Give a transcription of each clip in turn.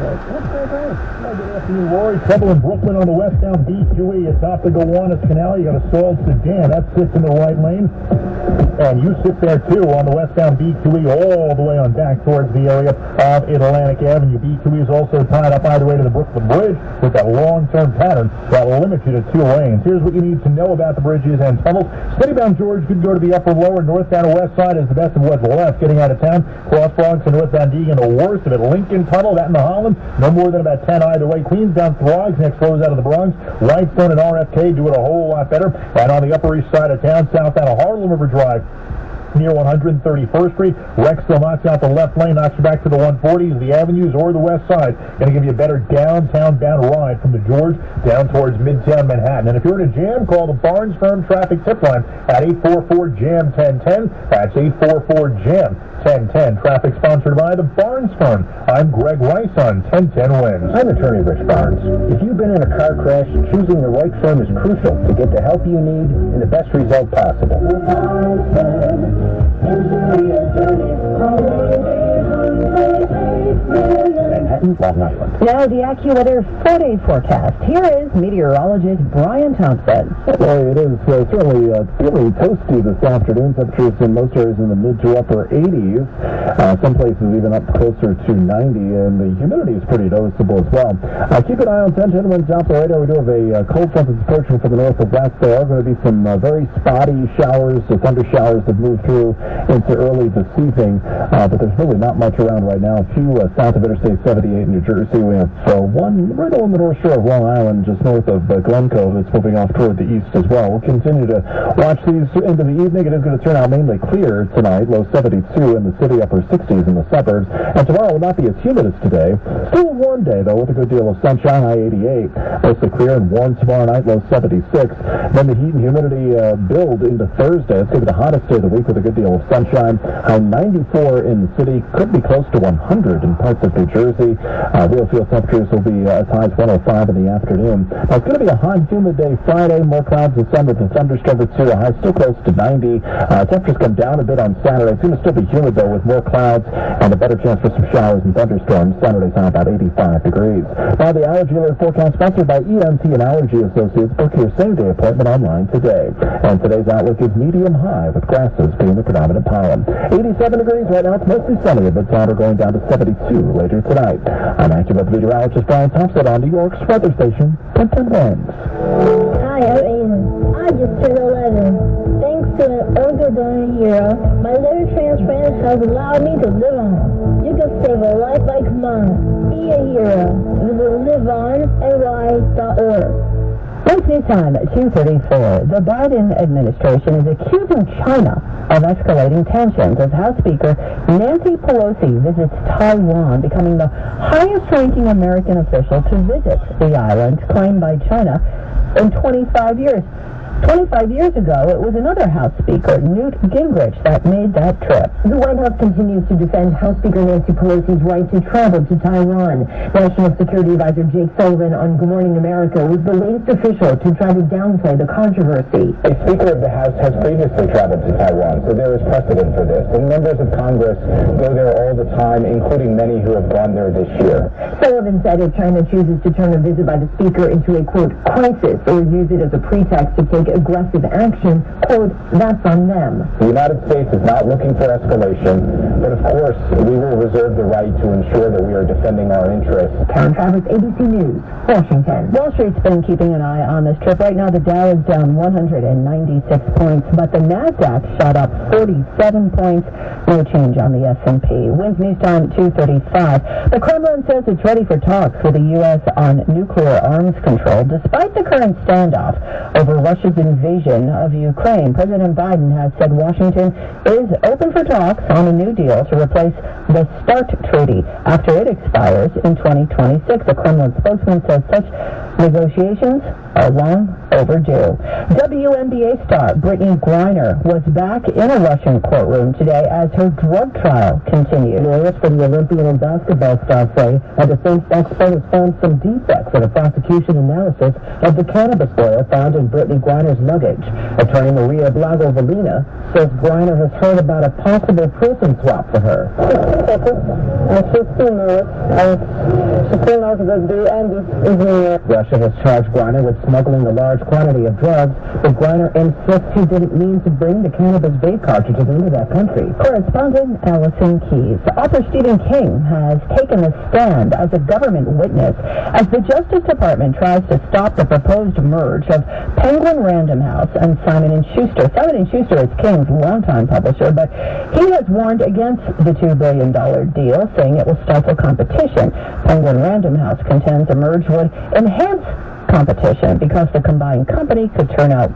Good afternoon, Rory. Trouble in Brooklyn on the westbound BQE. It's off the Gowanus Canal. You got a stalled sedan. That sits in the right lane. And you sit there, too, on the westbound BQE all the way on back towards the area of Atlantic Avenue. BQE is also tied up either way to the Brooklyn Bridge with that long-term pattern that will limit you to 2 lanes. Here's what you need to know about the bridges and tunnels. Citybound George could go to the upper, lower, northbound, and west side is the best of what's left. Getting out of town, Cross Bronx and northbound Deegan, the worst of it. Lincoln Tunnel, that in the Holland, no more than about 10 either way. Queensbound Throgs, next flows out of the Bronx. Whitestone and RFK do it a whole lot better. And on the upper east side of town, southbound of Harlem River Drive, near 131st Street. Rex still knocks out the left lane, knocks you back to the 140s, the avenues, or the west side. Going to give you a better downtown-bound ride from the George down towards Midtown Manhattan. And if you're in a jam, call the Barnes Firm Traffic Tip Line at 844-JAM-1010. That's 844-JAM-1010. Traffic sponsored by the Barnes Firm. I'm Greg Rice on 1010 Wins. I'm attorney Rich Barnes. If you've been in a car crash, choosing the right firm is crucial to get the help you need and the best result possible. Manhattan, Long Island. Now the AccuWeather 4-day forecast. Here is meteorologist Brian Thompson. Well, it is certainly feeling toasty this afternoon. Temperatures in most areas in the mid to upper 80s. Some places even up closer to 90, and the humidity is pretty noticeable as well. Keep an eye on 1010 winds out the radar. We do have a cold front that's approaching from the north of west. There are going to be some very spotty showers, thunder showers that move through into early this evening, but there's really not much around right now. A few south of Interstate 78 in New Jersey. We have one right along the north shore of Long Island, just north of Glencoe, that's moving off toward the east as well. We'll continue to watch these into the evening. It is going to turn out mainly clear tonight, low 72 in the city, upper 60s in the suburbs, and tomorrow will not be as humid as today. Still a warm day, though, with a good deal of sunshine, high 88. Mostly clear and warm tomorrow night, low 76. Then the heat and humidity build into Thursday. It's going to be the hottest day of the week with a good deal of sunshine. High 94 in the city, could be close to 100 in parts of New Jersey. Real field temperatures will be as high as 105 in the afternoon. Now, it's going to be a hot, humid day Friday. More clouds and sun with a thunderstorm or two. A high still close to 90. Temperatures come down a bit on Saturday. It's going to still be humid, though, with more clouds and a better chance for some showers and thunderstorms. Saturday's high about 85 degrees. Now, the Allergy Alert forecast sponsored by ENT and Allergy Associates. Book your same-day appointment online today. And today's outlook is medium high, with grasses being the predominant pollen. 87 degrees right now. It's mostly sunny at midtown. We're going down to 72 later tonight. I'm AccuWeather meteorologist Brian Thompson on New York's weather station, 1010 Winds. Hi, I'm Aiden. I just turned 11. Thanks to an orthodontic hero, my liver transplant has allowed me to live on. You can save a life like mine. Be a hero. Visit liveonny.org. It's news time at 2:34. The Biden administration is accusing China of escalating tensions as House Speaker Nancy Pelosi visits Taiwan, becoming the highest-ranking American official to visit the island claimed by China in 25 years. 25 years ago, it was another House Speaker, Newt Gingrich, that made that trip. The White House continues to defend House Speaker Nancy Pelosi's right to travel to Taiwan. National Security Advisor Jake Sullivan on Good Morning America was the latest official to try to downplay the controversy. A Speaker of the House has previously traveled to Taiwan, so there is precedent for this. And members of Congress go there all the time, including many who have gone there this year. Sullivan said if China chooses to turn a visit by the Speaker into a, quote, crisis or use it as a pretext to take aggressive action, quote, that's on them. The United States is not looking for escalation, but of course we will reserve the right to ensure that we are defending our interests. Karen Travers, ABC News, Washington. Wall Street's been keeping an eye on this trip. Right now the Dow is down 196 points, but the NASDAQ shot up 47 points. No change on the S&P. Winds news time 2:35. The Kremlin says it's ready for talks with the U.S. on nuclear arms control, despite the current standoff over Russia's invasion of Ukraine. President Biden has said Washington is open for talks on a new deal to replace the START treaty after it expires in 2026. The Kremlin spokesman says such Negotiations are long overdue. WNBA star Brittany Griner was back in a Russian courtroom today as her drug trial continued. Lawyers for the Olympian and basketball star say a defense expert has found some defects in a prosecution analysis of the cannabis oil found in Brittany Griner's luggage. Attorney Maria Blagovalina says Griner has heard about a possible prison swap for her. Russia has charged Griner with smuggling a large quantity of drugs, but Griner insists he didn't mean to bring the cannabis vape cartridges into that country. Correspondent Allison Keyes. Author Stephen King has taken a stand as a government witness as the Justice Department tries to stop the proposed merge of Penguin Random House and Simon & Schuster. Simon & Schuster is King's longtime publisher, but he has warned against the $2 billion deal, saying it will stifle competition. Penguin Random House contends a merge would enhance competition because the combined company could turn out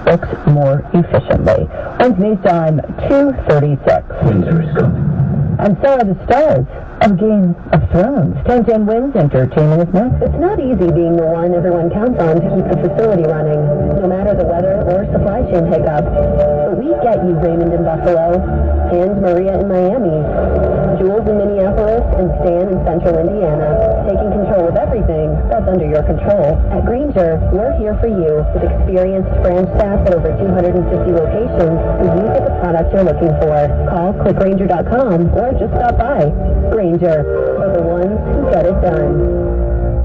books more efficiently. Wednesday time, 2:36. Winter is coming. And so are the stars of Game of Thrones. 1010 Wins Entertainment is next. It's not easy being the one everyone counts on to keep the facility running, no matter the weather or supply chain hiccups. But we get you, Raymond in Buffalo, and Maria in Miami, Jules in Minneapolis, and Stan in Central Indiana, taking control of everything that's under your control. At Grainger, we're here for you with experienced branch staff at over 250 locations who you get the product you're looking for. Call clickgrainger.com or just stop by. Grainger, for the ones who get it done.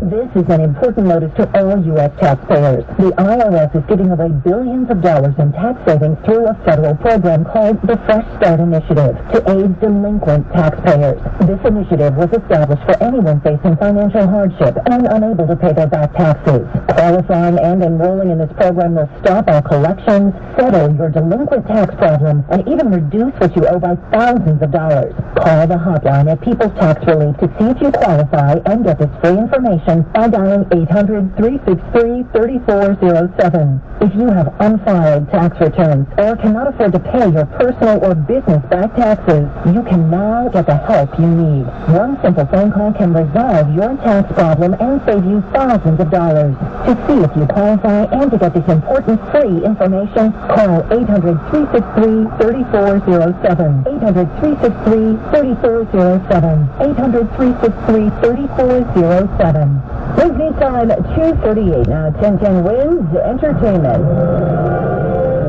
This is an important notice to all U.S. taxpayers. The IRS is giving away billions of dollars in tax savings through a federal program called the Fresh Start Initiative to aid delinquent taxpayers. This initiative was established for anyone facing financial hardship and unable to pay their back taxes. Qualifying and enrolling in this program will stop our collections, settle your delinquent tax problem, and even reduce what you owe by thousands of dollars. Call the hotline at People's Tax Relief to see if you qualify and get this free information by dialing 800-363-3407. If you have unfiled tax returns or cannot afford to pay your personal or business back taxes, you can now get the help you need. One simple phone call can resolve your tax problem and save you thousands of dollars. To see if you qualify and to get this important free information, call 800-363-3407. 800-363-3407. 800-363-3407. Wednesday time, 2:38 now. 1010 Wins Entertainment.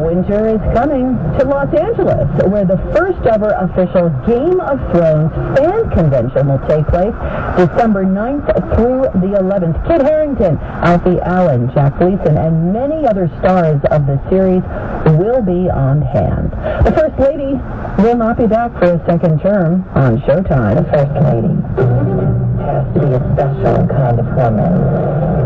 Winter is coming to Los Angeles, where the first ever official Game of Thrones fan convention will take place December 9th through the 11th. Kit Harington, Alfie Allen, Jack Gleason, and many other stars of the series will be on hand. The First Lady will not be back for a second term on Showtime. The First Lady has to be a special kind of woman.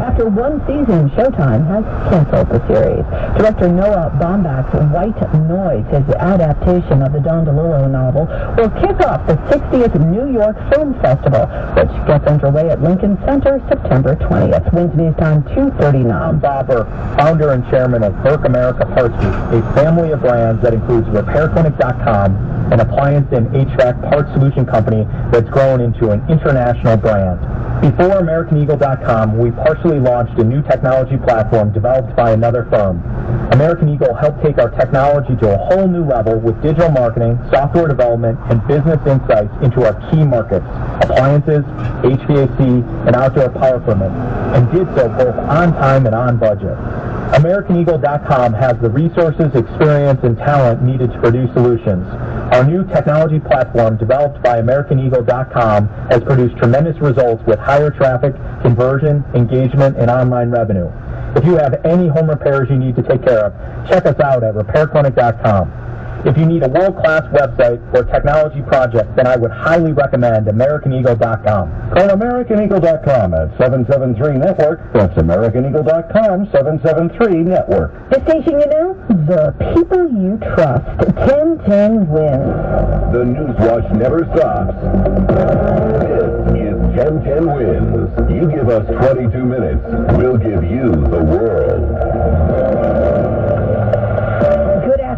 After one season, Showtime has canceled the series. Director Noah Baumbach's White Noise, his adaptation of the Don DeLillo novel, will kick off the 60th New York Film Festival, which gets underway at Lincoln Center September 20th. Wednesday's time, 2:39. I'm Bobber, founder and chairman of Burke America Parts Group, a family of brands that includes RepairClinic.com, an appliance and HVAC parts solution company that's grown into an international brand. Before AmericanEagle.com, we partially launched a new technology platform developed by another firm. American Eagle helped take our technology to a whole new level with digital marketing, software development, and business insights into our key markets, appliances, HVAC, and outdoor power equipment, and did so both on time and on budget. AmericanEagle.com has the resources, experience, and talent needed to produce solutions. Our new technology platform, developed by AmericanEagle.com, has produced tremendous results with higher traffic, conversion, engagement, and online revenue. If you have any home repairs you need to take care of, check us out at RepairClinic.com. If you need a world-class website for a technology project, then I would highly recommend AmericanEagle.com. Call AmericanEagle.com at 773-NETWORK. That's AmericanEagle.com, 773-NETWORK. The station you know, the people you trust. 1010 Wins. The Newswatch never stops. This is 1010 Wins. You give us 22 minutes, we'll give you the world.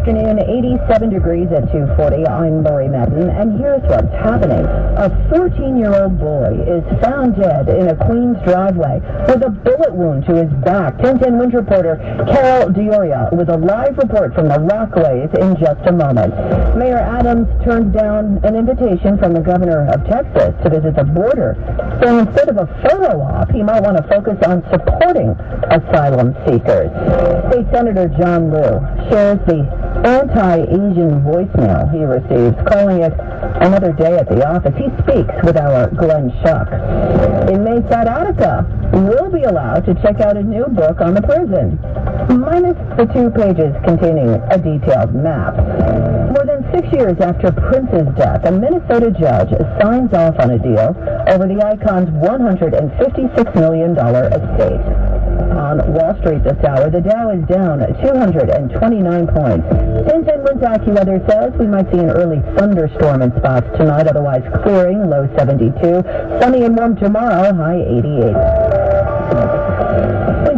afternoon, 87 degrees at 2:40. I'm Lori Madden, and here's what's happening. A 14-year-old boy is found dead in a Queens driveway with a bullet wound to his back. 1010 Wind reporter Carol Dioria with a live report from the Rockaways in just a moment. Mayor Adams turned down an invitation from the governor of Texas to visit the border, saying instead of a photo op, he might want to focus on supporting asylum seekers. State Senator John Liu shares the anti-Asian voicemail he receives, calling it another day at the office. He speaks with our Glenn Schuck. Inmates at Attica will be allowed to check out a new book on the prison, minus the 2 pages containing a detailed map. More than 6 years after Prince's death, a Minnesota judge signs off on a deal over the icon's $156 million estate. On Wall Street this hour, the Dow is down 229 points. 1010 Winds AccuWeather says we might see an early thunderstorm in spots tonight, otherwise clearing, low 72. Sunny and warm tomorrow, high 88.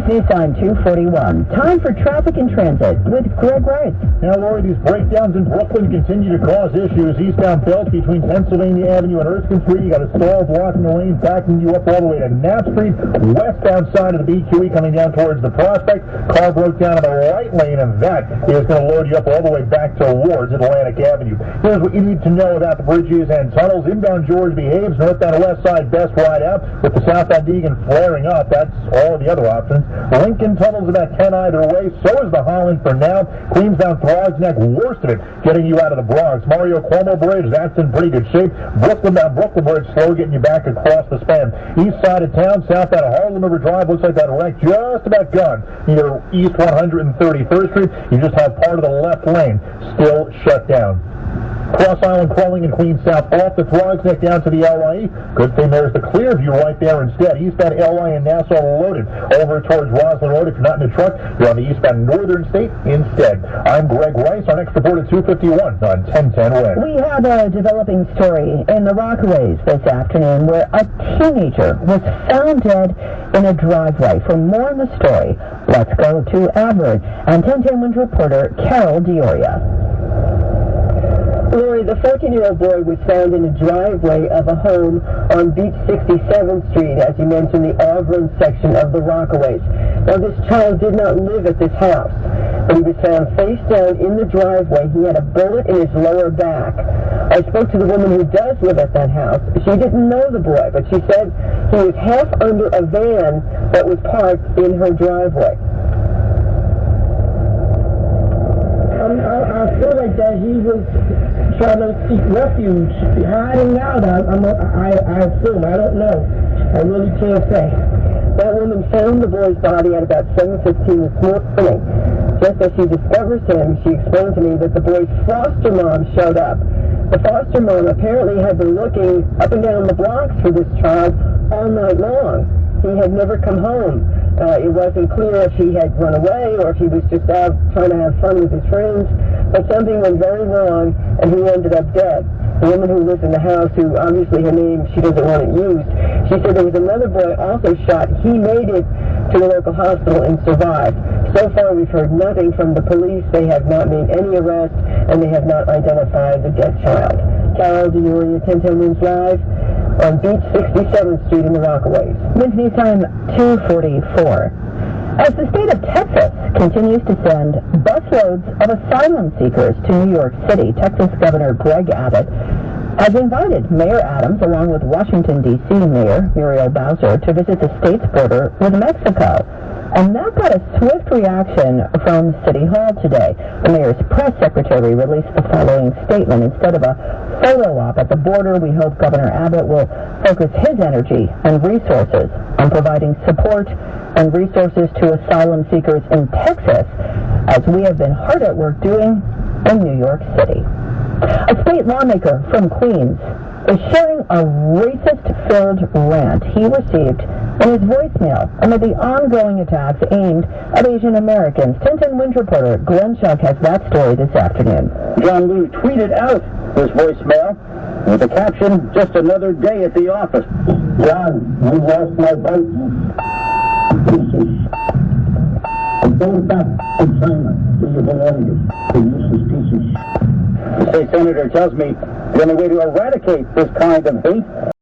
News time 2:41. Time for traffic and transit with Greg Rice. Now, Lori, these breakdowns in Brooklyn continue to cause issues. Eastbound belt between Pennsylvania Avenue and Erskine Street. You got a stall blocking the lane, backing you up all the way to Knapp Street. Westbound side of the BQE coming down towards the Prospect. Car broke down in the right lane, and that is going to load you up all the way back towards Atlantic Avenue. Here's what you need to know about the bridges and tunnels. Inbound George behaves. Northbound West Side, best ride out. With the southbound Egan flaring up, that's all of the other options. Lincoln Tunnel's about 10 either way. So is the Holland for now. Queensbound Throgs Neck, worst of it, getting you out of the Bronx. Mario Cuomo Bridge, that's in pretty good shape. Brooklyn Bridge, slow getting you back across the span. East side of town, southbound Harlem River Drive, looks like that wreck just about gone. Near East 131st Street, you just have part of the left lane still shut down. Cross Island crawling in Queens South off the Throgs Neck down to the LIE. Good thing there's the clear view right there instead. Eastbound LI and Nassau loaded over towards Roslyn Road. If you're not in a truck, you're on the eastbound Northern State instead. I'm Greg Rice. Our next report at 2:51 on 1010 West. We have a developing story in the Rockaways this afternoon where a teenager was found dead in a driveway. For more on the story, let's go to Avard and 1010 Wind reporter Carol Dioria. Lori, the 14-year-old boy was found in a driveway of a home on Beach 67th Street, as you mentioned, the Auburn section of the Rockaways. Now, this child did not live at this house, but he was found face down in the driveway. He had a bullet in his lower back. I spoke to the woman who does live at that house. She didn't know the boy, but she said he was half under a van that was parked in her driveway. I feel like that he was trying to seek refuge, hiding out. I assume. I don't know. I really can't say. That woman found the boy's body at about 7:15 this morning. Just as she discovers him, she explained to me that the boy's foster mom showed up. The foster mom apparently had been looking up and down the blocks for this child all night long. He had never come home. It wasn't clear if he had run away or if he was just out trying to have fun with his friends, but something went very wrong, and he ended up dead. The woman who lives in the house, who obviously her name she doesn't want it used, she said there was another boy also shot. He made it to the local hospital and survived. So far, we've heard nothing from the police. They have not made any arrests, and they have not identified the dead child. Carol Dioria, 1010 Winds Live on Beach 67th Street in the Rockaways. Winds News Time 2:44. As the state of Texas continues to send busloads of asylum seekers to New York City, Texas Governor Greg Abbott has invited Mayor Adams, along with Washington, D.C. Mayor Muriel Bowser, to visit the state's border with Mexico. And that got a swift reaction from City Hall today. The mayor's press secretary released the following statement. Instead of a photo op at the border, we hope Governor Abbott will focus his energy and resources on providing support and resources to asylum seekers in Texas, as we have been hard at work doing in New York City. A state lawmaker from Queens is sharing a racist-filled rant he received in his voicemail amid the ongoing attacks aimed at Asian Americans. 1010 Wind reporter Glenn Schuck has that story this afternoon. John Liu tweeted out his voicemail with the caption, "Just another day at the office." John, you lost my boat. Go back to China, where you belong, you useless piece of shit. The state senator tells me the only way to eradicate this kind of hate